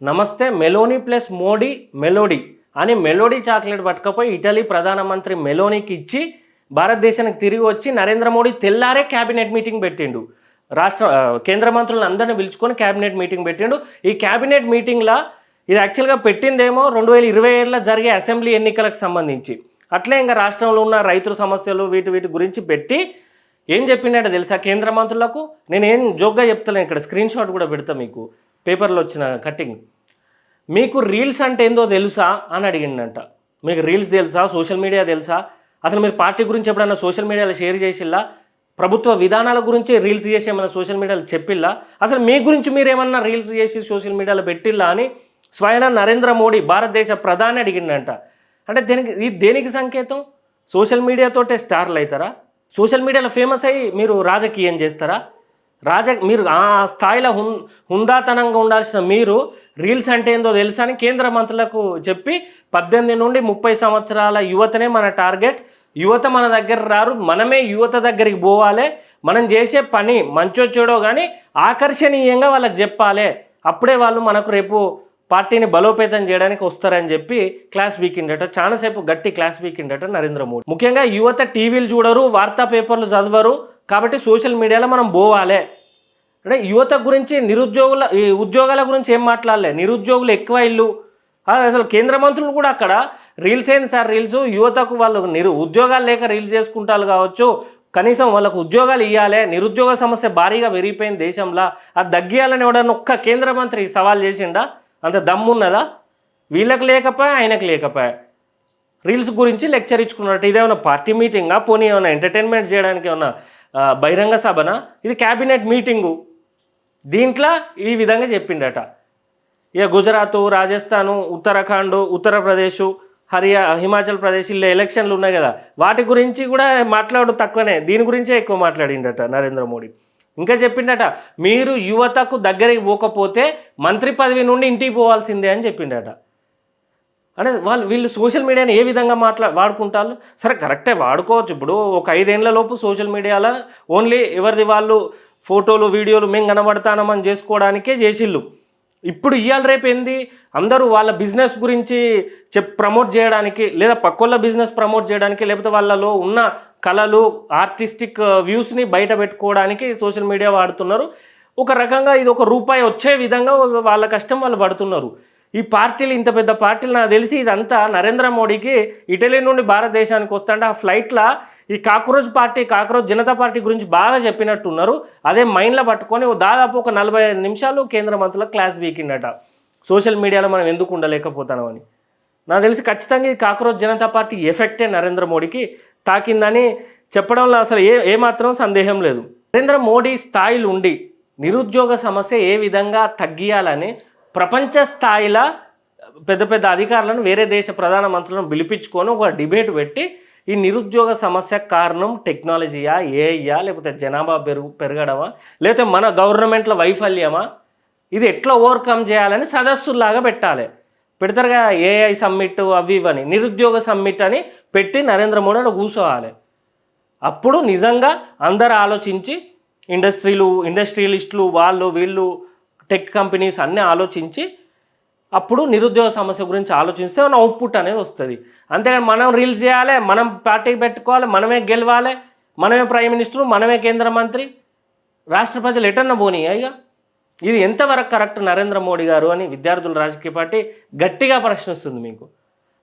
నమస్తే Meloni plus Modi melody అని melody chocolate పట్టుకపోయి Italy ప్రధానమంత్రి మెలోనీకి ఇచ్చి భారతదేశానికి తిరిగి వచ్చి నరేంద్ర మోడీ తెల్లారే క్యాబినెట్ మీటింగ్ పెట్టిండు. కేంద్ర మంత్రులను అందరినీ పిలుచుకొని క్యాబినెట్ మీటింగ్ పెట్టిండు. ఈ క్యాబినెట్ మీటింగ్లో ఇది యాక్చువల్గా పెట్టిందేమో 2027లో జరిగే అసెంబ్లీ ఎన్నికలకు సంబంధించి. అట్లే ఇంకా రాష్ట్రంలో ఉన్న రైతుల సమస్యలు వీటి గురించి పెట్టి ఏం చెప్పిండట తెలుసా కేంద్ర మంత్రులకు? నేనేం జోక్గా చెప్తాను, ఇక్కడ స్క్రీన్ షాట్ కూడా పెడతా మీకు, పేపర్లో వచ్చిన కట్టింగ్. మీకు రీల్స్ అంటే ఏందో తెలుసా అని అడిగిండంట. మీకు రీల్స్ తెలుసా, సోషల్ మీడియా తెలుసా, అసలు మీరు పార్టీ గురించి ఎప్పుడన్నా సోషల్ మీడియాలో షేర్ చేసిల్లా, ప్రభుత్వ విధానాల గురించి రీల్స్ చేసి ఏమన్నా సోషల్ మీడియాలో చెప్పిల్లా, అసలు మీ గురించి మీరు ఏమన్నా రీల్స్ చేసి సోషల్ మీడియాలో పెట్టిల్లా అని స్వయం నరేంద్ర మోడీ భారతదేశ ప్రధాని అడిగిండంట. అంటే దేనికి సంకేతం? సోషల్ మీడియాతోటే స్టార్లు అవుతారా? సోషల్ మీడియాలో ఫేమస్ అయ్యి మీరు రాజకీయం చేస్తారా? మీరు ఆ స్థాయిలో హుందాతనంగా ఉండాల్సిన మీరు రీల్స్ అంటే ఏందో తెలుసా అని కేంద్ర మంత్రులకు చెప్పి 18 నుండి 30 సంవత్సరాల యువతనే మన టార్గెట్, యువత మన దగ్గర రారు, మనమే యువత దగ్గరికి పోవాలి, మనం చేసే పని మంచో చెడో కానీ ఆకర్షణీయంగా వాళ్ళకి చెప్పాలి, అప్పుడే వాళ్ళు మనకు రేపు పార్టీని బలోపేతం చేయడానికి వస్తారని చెప్పి క్లాస్ వీకిండట. చాలాసేపు గట్టి క్లాస్ వీకిండట నరేంద్ర మోడీ. ముఖ్యంగా యువత టీవీలు చూడరు, వార్తా పేపర్లు చదవరు, కాబట్టి సోషల్ మీడియాలో మనం పోవాలి అంటే యువత గురించి ఉద్యోగాల గురించి ఏం మాట్లాడలే. నిరుద్యోగులు ఎక్కువ ఇల్లు, అసలు కేంద్ర మంత్రులు కూడా అక్కడ రీల్స్ ఏంది సార్, రీల్స్ యువతకు వాళ్ళు ఉద్యోగాలు లేక రీల్స్ చేసుకుంటారు కావచ్చు, కనీసం వాళ్ళకు ఉద్యోగాలు ఇవ్వాలి, నిరుద్యోగ సమస్య భారీగా పెరిగిపోయింది దేశంలో, అది తగ్గియాలని ఎవడన్నా ఒక్క కేంద్ర మంత్రి సవాల్ చేసిండా? అంత దమ్మున్నదా? వీళ్ళకి లేకపోయా ఆయనకు లేకపోయా రీల్స్ గురించి లెక్చర్ ఇచ్చుకున్నట్టు. ఇదేమన్నా పార్టీ మీటింగా, పోనీ ఏమన్నా ఎంటర్టైన్మెంట్ చేయడానికి ఏమన్నా బహిరంగ సభనా? ఇది క్యాబినెట్ మీటింగు. దీంట్లో ఈ విధంగా చెప్పిండట. ఇక గుజరాత్, రాజస్థాను, ఉత్తరాఖండ్, ఉత్తరప్రదేశ్, హిమాచల్ ప్రదేశ్ ఇలా ఎలక్షన్లు ఉన్నాయి కదా, వాటి గురించి కూడా మాట్లాడు తక్కువనే, దీని గురించే ఎక్కువ మాట్లాడిండట నరేంద్ర మోడీ. ఇంకా చెప్పిండట, మీరు యువతకు దగ్గరికి పోకపోతే మంత్రి పదవి నుండి ఇంటికి పోవాల్సిందే అని చెప్పిండట. అంటే వీళ్ళు సోషల్ మీడియాని ఏ విధంగా వాడుకుంటారు? సరే కరెక్టే, వాడుకోవచ్చు. ఇప్పుడు ఒక 5 ఏళ్ల లోపు సోషల్ మీడియాలో ఓన్లీ ఎవరిది వాళ్ళు ఫోటోలు వీడియోలు మేము కనబడతానమని చేసుకోవడానికే చేసిళ్ళు. ఇప్పుడు ఇవాళ రేపు ఏంది, అందరూ వాళ్ళ బిజినెస్ గురించి ప్రమోట్ చేయడానికి, లేదా పక్కోళ్ళ బిజినెస్ ప్రమోట్ చేయడానికి, లేకపోతే వాళ్ళలో ఉన్న కళలు ఆర్టిస్టిక్ వ్యూస్ని బయట పెట్టుకోవడానికి సోషల్ మీడియా వాడుతున్నారు. ఒక రకంగా ఇది ఒక రూపాయి వచ్చే విధంగా వాళ్ళ కష్టం వాళ్ళు పడుతున్నారు. ఈ పార్టీలు, ఇంత పెద్ద పార్టీలు, నాకు తెలిసి ఇదంతా నరేంద్ర మోడీకి ఇటలీ నుండి భారతదేశానికి వస్తుంటే ఆ ఫ్లైట్లో ఈ కాక్రోచ్ జనతా పార్టీ గురించి బాగా చెప్పినట్టున్నారు. అదే మైండ్లో పట్టుకొని దాదాపు ఒక 45 నిమిషాలు కేంద్ర మంత్రుల క్లాస్ వీకిండట, సోషల్ మీడియాలో మనం ఎందుకు ఉండలేకపోతామని. నాకు తెలిసి ఖచ్చితంగా ఈ కాక్రోచ్ జనతా పార్టీ ఎఫెక్టే నరేంద్ర మోడీకి తాకిందని చెప్పడంలో అసలు ఏమాత్రం సందేహం లేదు. నరేంద్ర మోడీ స్థాయిలో ఉండి నిరుద్యోగ సమస్య ఏ విధంగా తగ్గియాలని ప్రపంచ స్థాయిలో పెద్ద పెద్ద అధికారులను, వేరే దేశ ప్రధానమంత్రులను పిలిపించుకొని ఒక డిబేట్ పెట్టి ఈ నిరుద్యోగ సమస్య కారణం టెక్నాలజీయా, ఏఐయా, లేకపోతే జనాభా పెరగడమా, లేకపోతే మన గవర్నమెంట్ల వైఫల్యమా, ఇది ఎట్లా ఓవర్కమ్ చేయాలని సదస్సులాగా పెట్టాలి. పెడతారుగా ఏఐ సమ్మిట్ అవి ఇవని, నిరుద్యోగ సమ్మిట్ అని పెట్టి నరేంద్ర మోడీ కూర్చోవాలి. అప్పుడు నిజంగా అందరు ఆలోచించి, ఇండస్ట్రియలిస్టులు, వీళ్ళు టెక్ కంపెనీస్ అన్నీ ఆలోచించి అప్పుడు నిరుద్యోగ సమస్య గురించి ఆలోచిస్తే మన అవుట్పుట్ అనేది వస్తుంది. అంతేగాని మనం రీల్స్ చేయాలి, మనం పార్టీ పెట్టుకోవాలి, మనమే గెలవాలి, మనమే ప్రైమ్ మినిస్టర్, మనమే కేంద్ర మంత్రి, రాష్ట్ర ప్రజలు ఎటన్నా పోనీ. ఇక ఇది ఎంతవరకు కరెక్ట్ నరేంద్ర మోడీ గారు అని విద్యార్థుల రాజకీయ పార్టీ గట్టిగా ప్రశ్నిస్తుంది. మీకు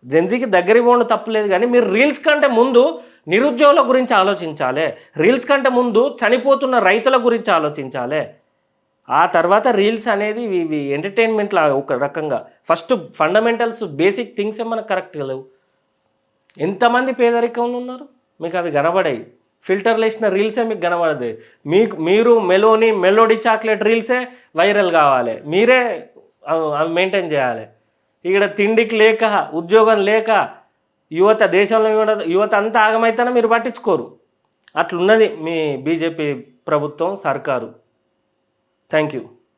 జెన్జీకి దగ్గరికి పోవడం తప్పలేదు, కానీ మీరు రీల్స్ కంటే ముందు నిరుద్యోగుల గురించి ఆలోచించాలి, రీల్స్ కంటే ముందు చనిపోతున్న రైతుల గురించి ఆలోచించాలి. ఆ తర్వాత రీల్స్ అనేది ఇవి ఎంటర్టైన్మెంట్లా ఒక రకంగా. ఫస్ట్ ఫండమెంటల్స్, బేసిక్ థింగ్స్ మనకు కరెక్ట్గా లేవు. ఎంతమంది పేదరికంలో ఉన్నారు మీకు అవి కనబడాయి. ఫిల్టర్లు వేసిన రీల్సే మీకు కనబడదు. మీరు మెలోడీ చాక్లెట్ రీల్సే వైరల్ కావాలి, మీరే అవి మెయింటైన్ చేయాలి. ఇక్కడ తిండికి లేక, ఉద్యోగం లేక దేశంలో యువత అంతా ఆగమైతేనే మీరు పట్టించుకోరు. అట్లున్నది మీ బీజేపీ ప్రభుత్వం, సర్కారు. Thank you.